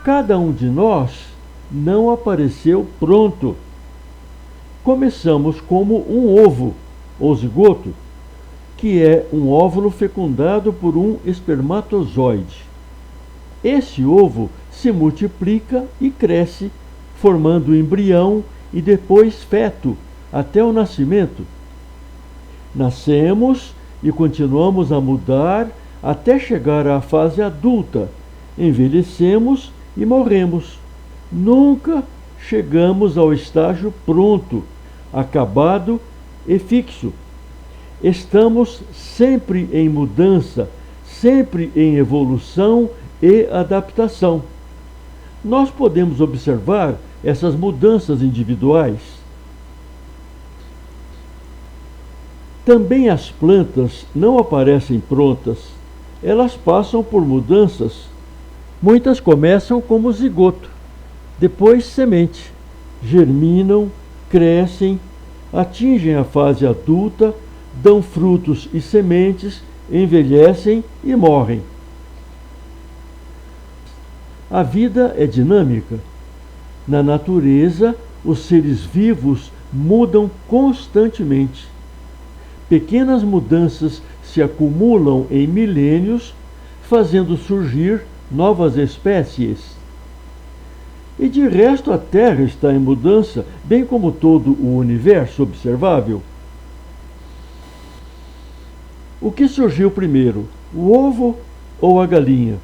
Cada um de nós não apareceu pronto. Começamos como um ovo, ou zigoto, que é um óvulo fecundado por um espermatozoide. Esse ovo se multiplica e cresce, formando embrião e depois feto, até o nascimento. Nascemos e continuamos a mudar até chegar à fase adulta. Envelhecemos e morremos. Nunca chegamos ao estágio pronto, acabado e fixo. Estamos sempre em mudança, sempre em evolução e adaptação. Nós podemos observar essas mudanças individuais. Também as plantas não aparecem prontas, elas passam por mudanças. Muitas começam como zigoto, depois semente, germinam, crescem, atingem a fase adulta, dão frutos e sementes, envelhecem e morrem. A vida é dinâmica. Na natureza, os seres vivos mudam constantemente. Pequenas mudanças se acumulam em milênios, fazendo surgir novas espécies. E de resto a Terra está em mudança, bem como todo o universo observável. O que surgiu primeiro, o ovo ou a galinha?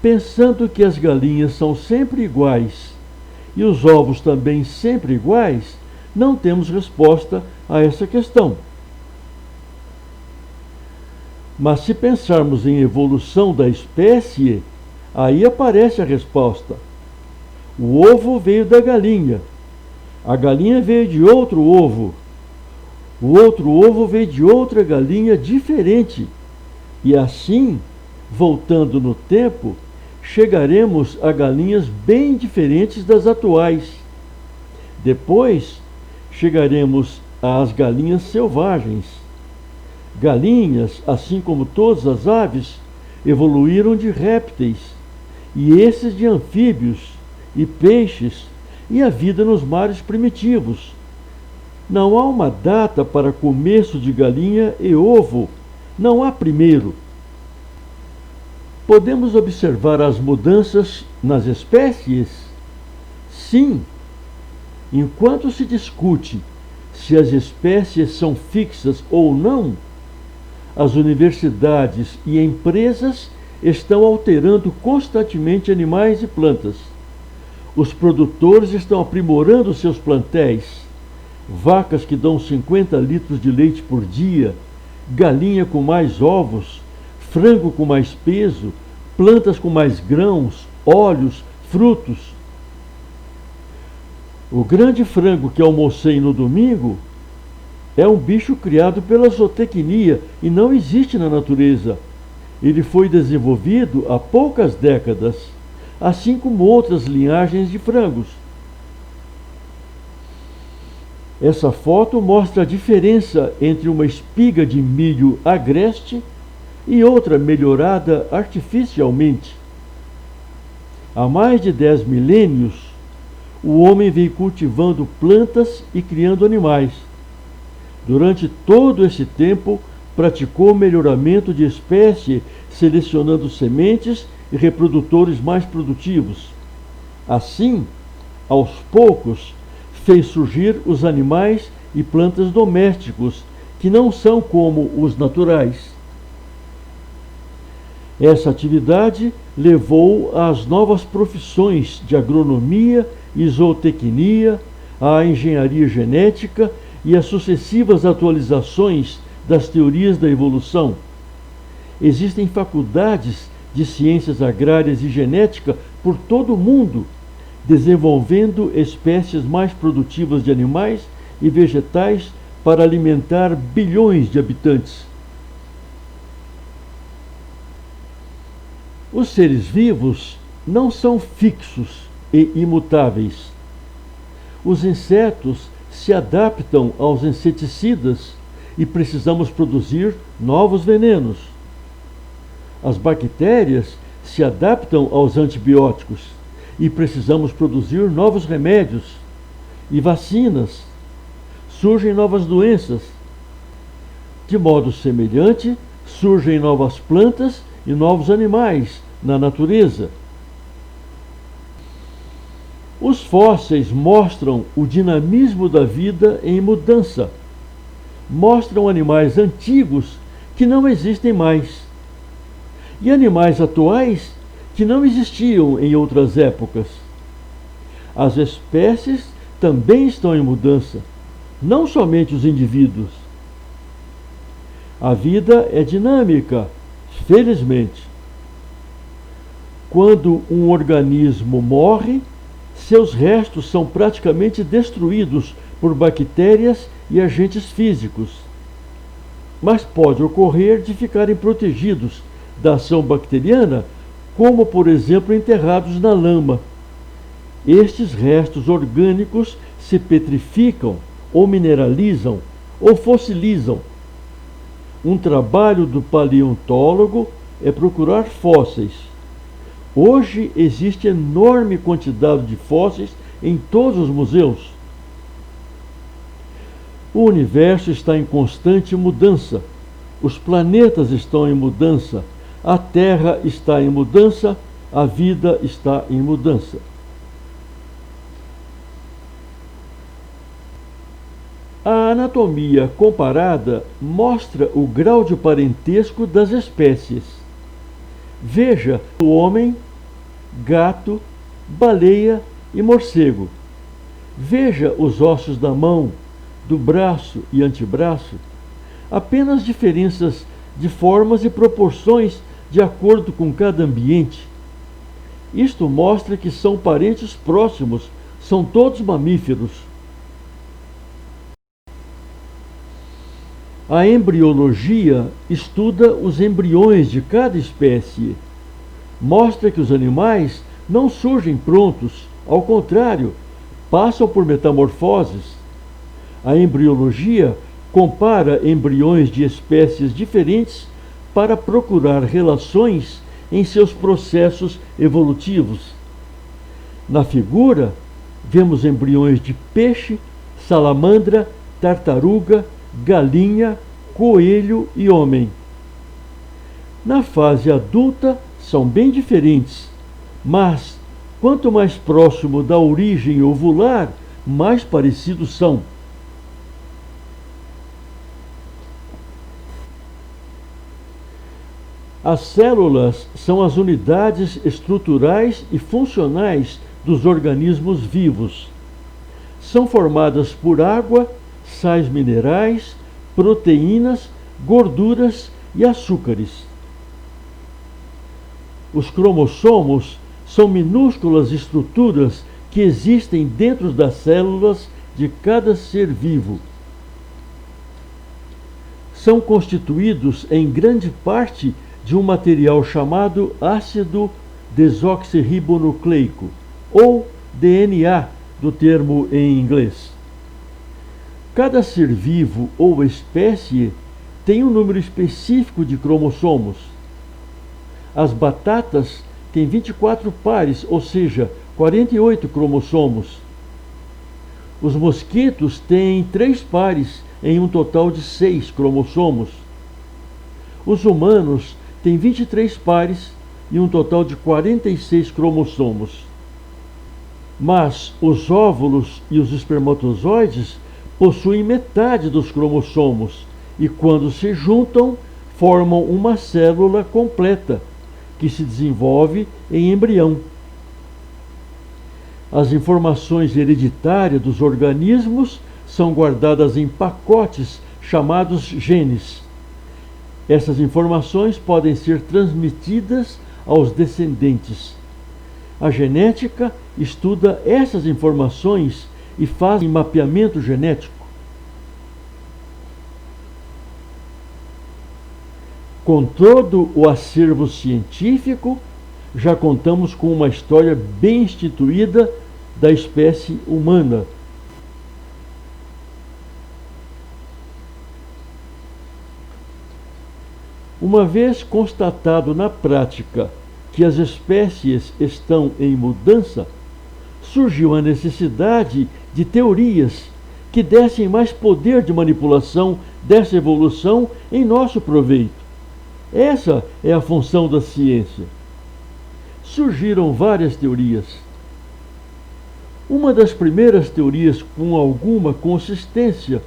Pensando que as galinhas são sempre iguais e os ovos também sempre iguais, não temos resposta a essa questão. Mas se pensarmos em evolução da espécie, aí aparece a resposta. O ovo veio da galinha, a galinha veio de outro ovo, o outro ovo veio de outra galinha diferente, e assim, voltando no tempo, chegaremos a galinhas bem diferentes das atuais. Depois, chegaremos às galinhas selvagens. Galinhas, assim como todas as aves, evoluíram de répteis, e esses de anfíbios e peixes, e a vida nos mares primitivos. Não há uma data para começo de galinha e ovo, não há primeiro. Podemos observar as mudanças nas espécies? Sim. Enquanto se discute se as espécies são fixas ou não, as universidades e empresas estão alterando constantemente animais e plantas. Os produtores estão aprimorando seus plantéis. Vacas que dão 50 litros de leite por dia, galinha com mais ovos, frango com mais peso, plantas com mais grãos, óleos, frutos. O grande frango que almocei no domingo é um bicho criado pela zootecnia e não existe na natureza. Ele foi desenvolvido há poucas décadas, assim como outras linhagens de frangos. Essa foto mostra a diferença entre uma espiga de milho agreste e outra melhorada artificialmente. Há mais de 10 milênios, o homem veio cultivando plantas e criando animais. Durante todo esse tempo, praticou melhoramento de espécie, selecionando sementes e reprodutores mais produtivos. Assim, aos poucos, fez surgir os animais e plantas domésticos, que não são como os naturais. Essa atividade levou às novas profissões de agronomia e zootecnia, à engenharia genética e às sucessivas atualizações das teorias da evolução. Existem faculdades de ciências agrárias e genética por todo o mundo, desenvolvendo espécies mais produtivas de animais e vegetais para alimentar bilhões de habitantes. Os seres vivos não são fixos e imutáveis. Os insetos se adaptam aos inseticidas e precisamos produzir novos venenos. As bactérias se adaptam aos antibióticos e precisamos produzir novos remédios e vacinas. Surgem novas doenças. De modo semelhante, surgem novas plantas e novos animais na natureza. Os fósseis mostram o dinamismo da vida em mudança. Mostram animais antigos que não existem mais e animais atuais que não existiam em outras épocas. As espécies também estão em mudança, não somente os indivíduos. A vida é dinâmica, felizmente. Quando um organismo morre, seus restos são praticamente destruídos por bactérias e agentes físicos. Mas pode ocorrer de ficarem protegidos da ação bacteriana, como, por exemplo, enterrados na lama. Estes restos orgânicos se petrificam, ou mineralizam, ou fossilizam. Um trabalho do paleontólogo é procurar fósseis. Hoje existe enorme quantidade de fósseis em todos os museus. O universo está em constante mudança. Os planetas estão em mudança. A Terra está em mudança. A vida está em mudança. A anatomia comparada mostra o grau de parentesco das espécies. Veja o homem, gato, baleia e morcego. Veja os ossos da mão, do braço e antebraço. Apenas diferenças de formas e proporções de acordo com cada ambiente. Isto mostra que são parentes próximos, são todos mamíferos. A embriologia estuda os embriões de cada espécie. Mostra que os animais não surgem prontos, ao contrário, passam por metamorfoses. A embriologia compara embriões de espécies diferentes para procurar relações em seus processos evolutivos. Na figura, vemos embriões de peixe, salamandra, tartaruga, galinha, coelho e homem. Na fase adulta são bem diferentes, mas quanto mais próximo da origem ovular, mais parecidos são. As células são as unidades estruturais e funcionais dos organismos vivos. São formadas por água, sais minerais, proteínas, gorduras e açúcares. Os cromossomos são minúsculas estruturas que existem dentro das células de cada ser vivo. São constituídos em grande parte de um material chamado ácido desoxirribonucleico, ou DNA, do termo em inglês. Cada ser vivo ou espécie tem um número específico de cromossomos. As batatas têm 24 pares, ou seja, 48 cromossomos. Os mosquitos têm 3 pares, em um total de 6 cromossomos. Os humanos têm 23 pares e um total de 46 cromossomos. Mas os óvulos e os espermatozoides possuem metade dos cromossomos e, quando se juntam, formam uma célula completa, que se desenvolve em embrião. As informações hereditárias dos organismos são guardadas em pacotes chamados genes. Essas informações podem ser transmitidas aos descendentes. A genética estuda essas informações e faz mapeamento genético. Com todo o acervo científico, já contamos com uma história bem instituída da espécie humana. Uma vez constatado na prática que as espécies estão em mudança, surgiu a necessidade de teorias que dessem mais poder de manipulação dessa evolução em nosso proveito. Essa é a função da ciência. Surgiram várias teorias. Uma das primeiras teorias com alguma consistência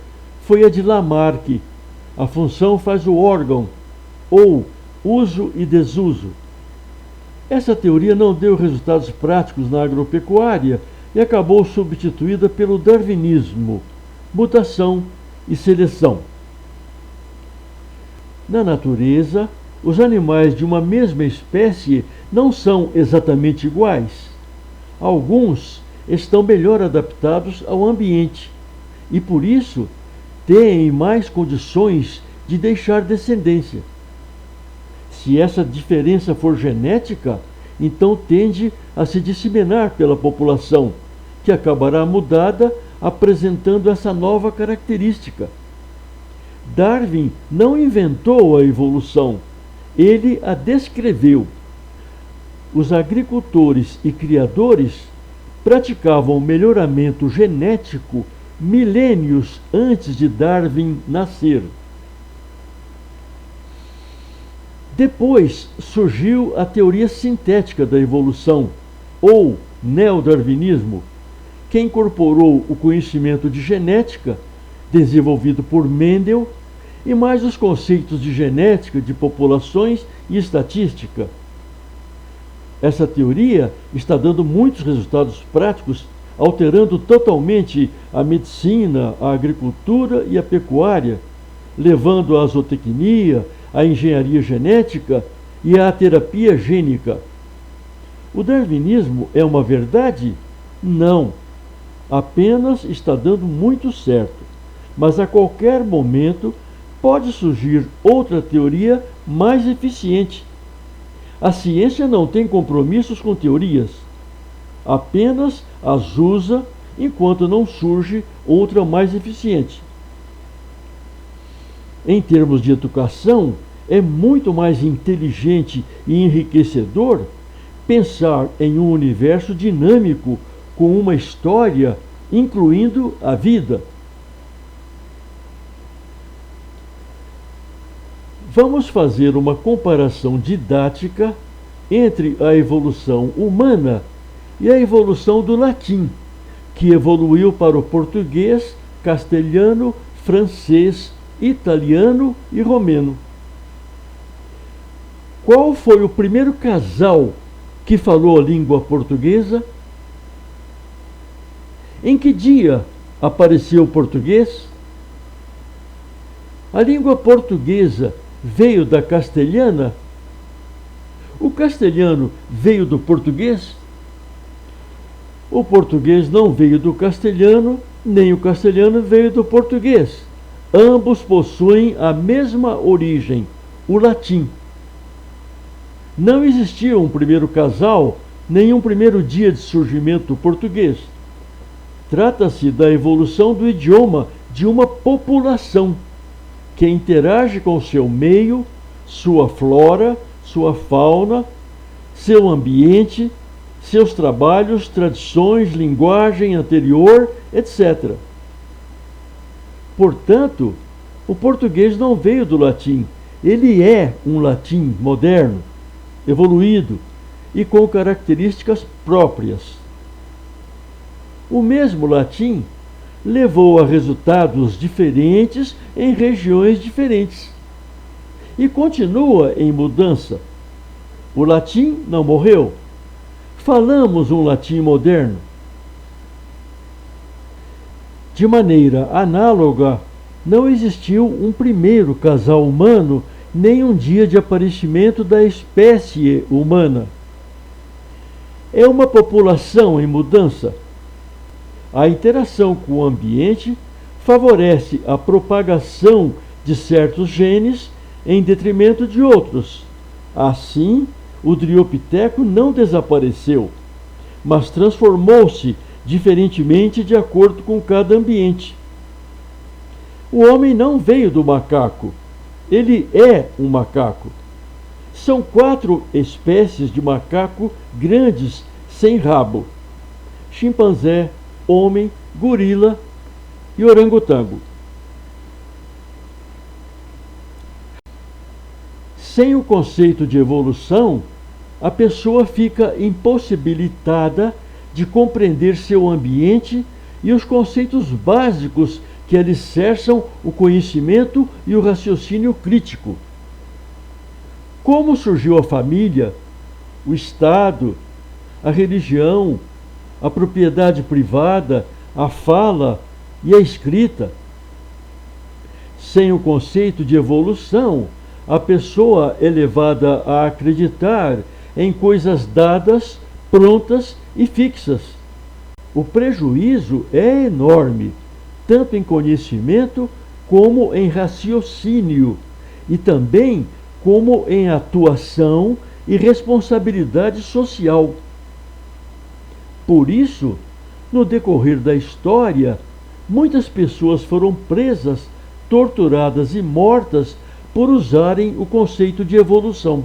foi a de Lamarck. A função faz o órgão, ou uso e desuso. Essa teoria não deu resultados práticos na agropecuária e acabou substituída pelo darwinismo, mutação e seleção. Na natureza, os animais de uma mesma espécie não são exatamente iguais. Alguns estão melhor adaptados ao ambiente e, por isso, têm mais condições de deixar descendência. Se essa diferença for genética, então tende a se disseminar pela população, que acabará mudada, apresentando essa nova característica. Darwin não inventou a evolução, ele a descreveu. Os agricultores e criadores praticavam o melhoramento genético milênios antes de Darwin nascer. Depois surgiu a teoria sintética da evolução, ou neodarwinismo, que incorporou o conhecimento de genética, desenvolvido por Mendel, e mais os conceitos de genética de populações e estatística. Essa teoria está dando muitos resultados práticos, alterando totalmente a medicina, a agricultura e a pecuária, levando à zootecnia, à engenharia genética e à terapia gênica. O darwinismo é uma verdade? Não. Apenas está dando muito certo. Mas a qualquer momento pode surgir outra teoria mais eficiente. A ciência não tem compromissos com teorias. Apenas as usa enquanto não surge outra mais eficiente. Em termos de educação, é muito mais inteligente e enriquecedor pensar em um universo dinâmico com uma história, incluindo a vida. Vamos fazer uma comparação didática entre a evolução humana e a evolução do latim, que evoluiu para o português, castelhano, francês, italiano e romeno. Qual foi o primeiro casal que falou a língua portuguesa? Em que dia apareceu o português? A língua portuguesa veio da castelhana? O castelhano veio do português? O português não veio do castelhano, nem o castelhano veio do português. Ambos possuem a mesma origem, o latim. Não existia um primeiro casal, nem um primeiro dia de surgimento português. Trata-se da evolução do idioma de uma população que interage com seu meio, sua flora, sua fauna, seu ambiente, seus trabalhos, tradições, linguagem anterior, etc. Portanto, o português não veio do latim, ele é um latim moderno, evoluído e com características próprias. O mesmo latim levou a resultados diferentes em regiões diferentes e continua em mudança. O latim não morreu. Falamos um latim moderno. De maneira análoga, não existiu um primeiro casal humano, nem um dia de aparecimento da espécie humana. É uma população em mudança. A interação com o ambiente favorece a propagação de certos genes em detrimento de outros. Assim, o Dryopiteco não desapareceu, mas transformou-se diferentemente de acordo com cada ambiente. O homem não veio do macaco, ele é um macaco. São 4 espécies de macaco grandes sem rabo: chimpanzé, homem, gorila e orangotango. Sem o conceito de evolução, a pessoa fica impossibilitada de compreender seu ambiente e os conceitos básicos que alicerçam o conhecimento e o raciocínio crítico. Como surgiu a família, o Estado, a religião, a propriedade privada, a fala e a escrita? Sem o conceito de evolução, a pessoa é levada a acreditar em coisas dadas, prontas e fixas. O prejuízo é enorme, tanto em conhecimento como em raciocínio, e também como em atuação e responsabilidade social. Por isso, no decorrer da história, muitas pessoas foram presas, torturadas e mortas por usarem o conceito de evolução.